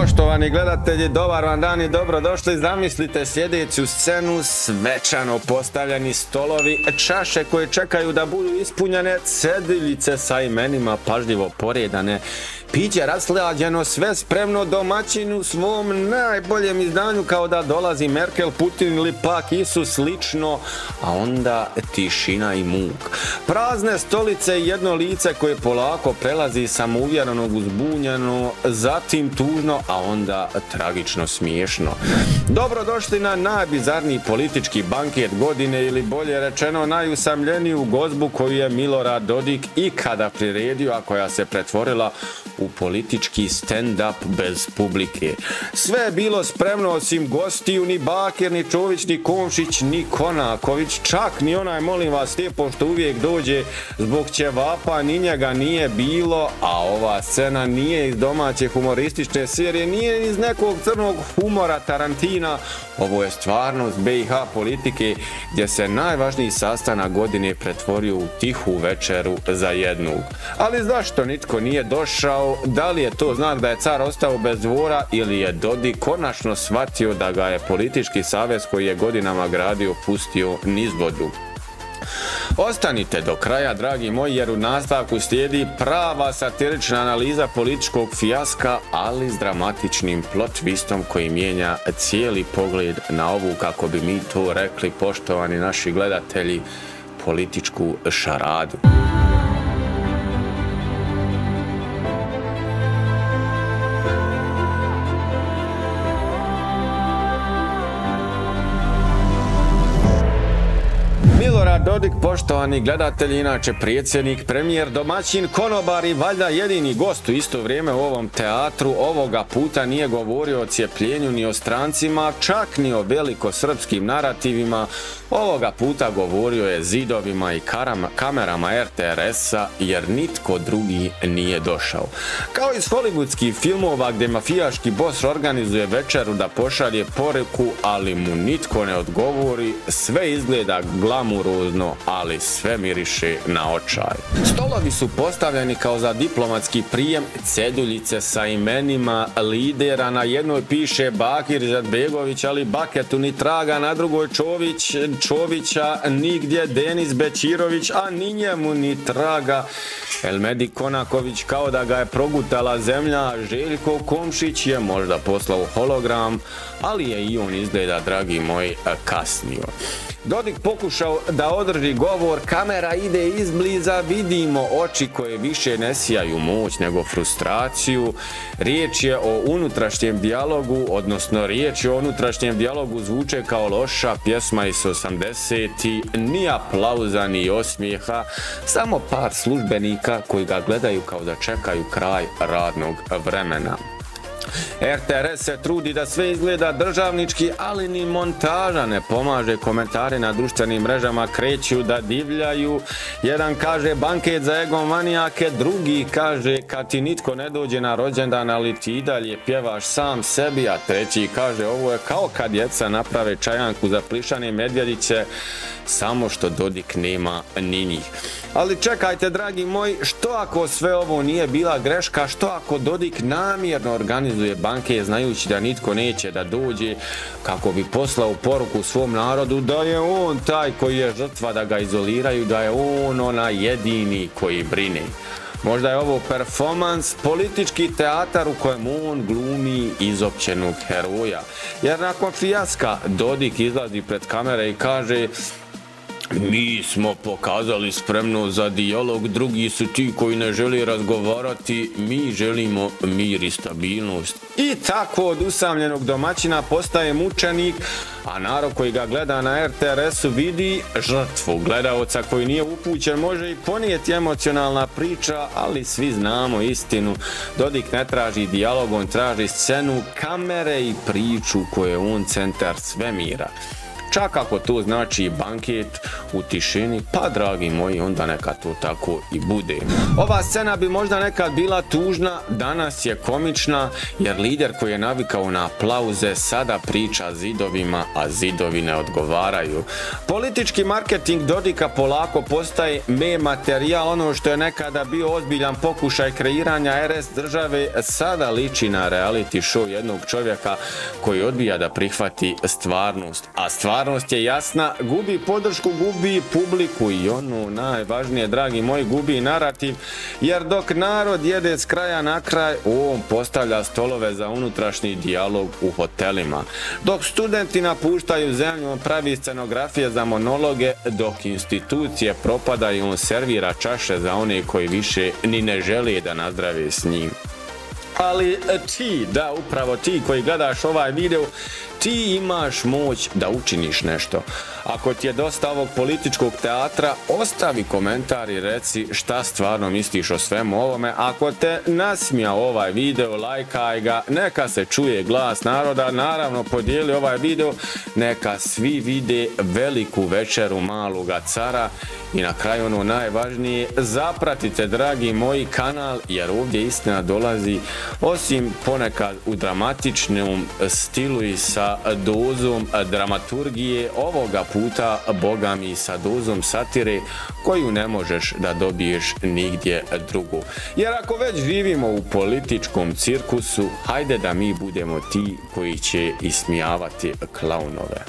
Poštovani gledatelji, dobar vam dan i dobrodošli. Zamislite sljedeću scenu: svečano postavljeni stolovi, čaše koje čekaju da budu ispunjene, cediljice sa imenima pažljivo poredane, piće raslađeno, sve spremno, domaćin u svom najboljem izdanju kao da dolazi Merkel, Putin ili pak Isus lično, a onda tišina i muk. Prazne stolice i jedno lice koje polako prelazi samouvjerenog u zbunjeno, zatim tužno, a onda tragično smiješno. Dobrodošli na najbizarniji politički banket godine, ili bolje rečeno najusamljeniju gozbu koju je Milorad Dodik ikada priredio, a koja se pretvorila u politički stand-up bez publike. Sve je bilo spremno osim gostiju, ni Bakir, ni Čović, ni Komšić, ni Konaković, čak ni onaj, molim vas lijepo, što uvijek dođe zbog ćevapa, ni njega nije bilo, a ova scena nije iz domaće humoristične serije, nije iz nekog crnog humora Tarantina. Ovo je stvarnost BiH politike gdje se najvažniji sastanak godine pretvorio u tihu večeru za jednog. Ali zašto nitko nije došao? Da li je to znak da je car ostao bez dvora ili je Dodik konačno shvatio da ga je politički savez koji je godinama gradio pustio niz vodu? Ostanite do kraja, dragi moji, jer u nastavku slijedi prava satirična analiza političkog fijaska, ali s dramatičnim plot twistom koji mijenja cijeli pogled na ovu, kako bi mi to rekli, poštovani naši gledatelji, političku šaradu. Milorad Dodik, poštovani gledatelji, inače predsjednik, premijer, domaćin, konobar i valjda jedini gost u isto vrijeme u ovom teatru, ovoga puta nije govorio o cijepljenju ni o strancima, čak ni o velikosrpskim narativima. Ovoga puta govorio je zidovima i kamerama RTRS-a, jer nitko drugi nije došao. Kao iz hollywoodskih filmova gdje mafijaški bos organizuje večeru da pošalje poruku, ali mu nitko ne odgovori, sve izgleda glamurozno, ali sve miriše na očaj. Stolovi su postavljeni kao za diplomatski prijem, ceduljice sa imenima lidera, na jednoj piše Bakir Izetbegović, ali Baketu ni traga, na drugoj Čovića nigdje, Denis Bećirović, a ni njemu ni traga. Elmedi Konaković kao da ga je progutala zemlja, Željko Komšić je možda poslao hologram, ali je i on, izgleda, dragi moji, kasnio. Dodik pokušao da održi govor, kamera ide izbliza, vidimo oči koje više ne sijaju moć nego frustraciju. Riječ je o unutrašnjem dijalogu, odnosno riječ je o unutrašnjem dijalogu zvuče kao loša pjesma iz 80-ih, ni aplauza ni osmijeha, samo par službenika koji ga gledaju kao da čekaju kraj radnog vremena. RTRS se trudi da sve izgleda državnički, ali ni montaža ne pomaže. Komentari na društvenim mrežama kreću da divljaju. Jedan kaže banket za egomanijake, drugi kaže kad ti nitko ne dođe na rođendan, ali ti i dalje pjevaš sam sebi, a treći kaže ovo je kao kad djeca naprave čajanku za plišane medvjediće, samo što Dodik nema ni njih. Ali čekajte, dragi moji, što ako sve ovo nije bila greška? Što ako Dodik namjerno organizuje banke znajući da nitko neće da dođe, kako bi poslao poruku svom narodu da je on taj koji je žrtva, da ga izoliraju, da je on onaj jedini koji brine? Možda je ovo performans, politički teatar u kojem on glumi izopćenog heroja. Jer nakon fijaska Dodik izlazi pred kamere i kaže: mi smo pokazali spremnost za dijalog, drugi su ti koji ne žele razgovarati, mi želimo mir i stabilnost. I tako od usamljenog domaćina postaje mučenik, a narod koji ga gleda na RTRS-u vidi žrtvu. Gledaoca koji nije upućen može i ponijeti emocionalna priča, ali svi znamo istinu. Dodik ne traži dijalog, on traži scenu, kamere i priču koje je on centar svemira. čak ako to znači banket u tišini, pa dragi moji, onda neka to tako i bude. Ova scena bi možda nekad bila tužna, danas je komična, jer lider koji je navikao na aplauze sada priča zidovima, a zidovi ne odgovaraju. Politički marketing Dodika polako postaje meme materijal, ono što je nekada bio ozbiljan pokušaj kreiranja RS države, sada liči na reality show jednog čovjeka koji odbija da prihvati stvarnost. A stvarnost je jasna, gubi podršku, gubi publiku i ono najvažnije, dragi moji, gubi narativ, jer dok narod jede s kraja na kraj, on postavlja stolove za unutrašnji dijalog u hotelima. Dok studenti napuštaju zemlju, on pravi scenografije za monologe, dok institucije propadaju, on servira čaše za one koji više ni ne žele da nazdrave s njim. Ali ti, da, upravo ti koji gledaš ovaj video, ti imaš moć da učiniš nešto. Ako ti je dosta ovog političkog teatra, ostavi komentar i reci šta stvarno misliš o svemu ovome. Ako te nasmija ovaj video, lajkaj ga, neka se čuje glas naroda, naravno podijeli ovaj video, neka svi vide veliku večeru maloga cara i na kraju ono najvažnije, zapratite dragi moji kanal, jer ovdje istina dolazi osim ponekad u dramatičnom stilu i sa dozom dramaturgije, ovoga puta boga mi sa dozom satire koju ne možeš da dobiješ nigdje drugu. Jer ako već živimo u političkom cirkusu, hajde da mi budemo ti koji će ismijavati klaunove.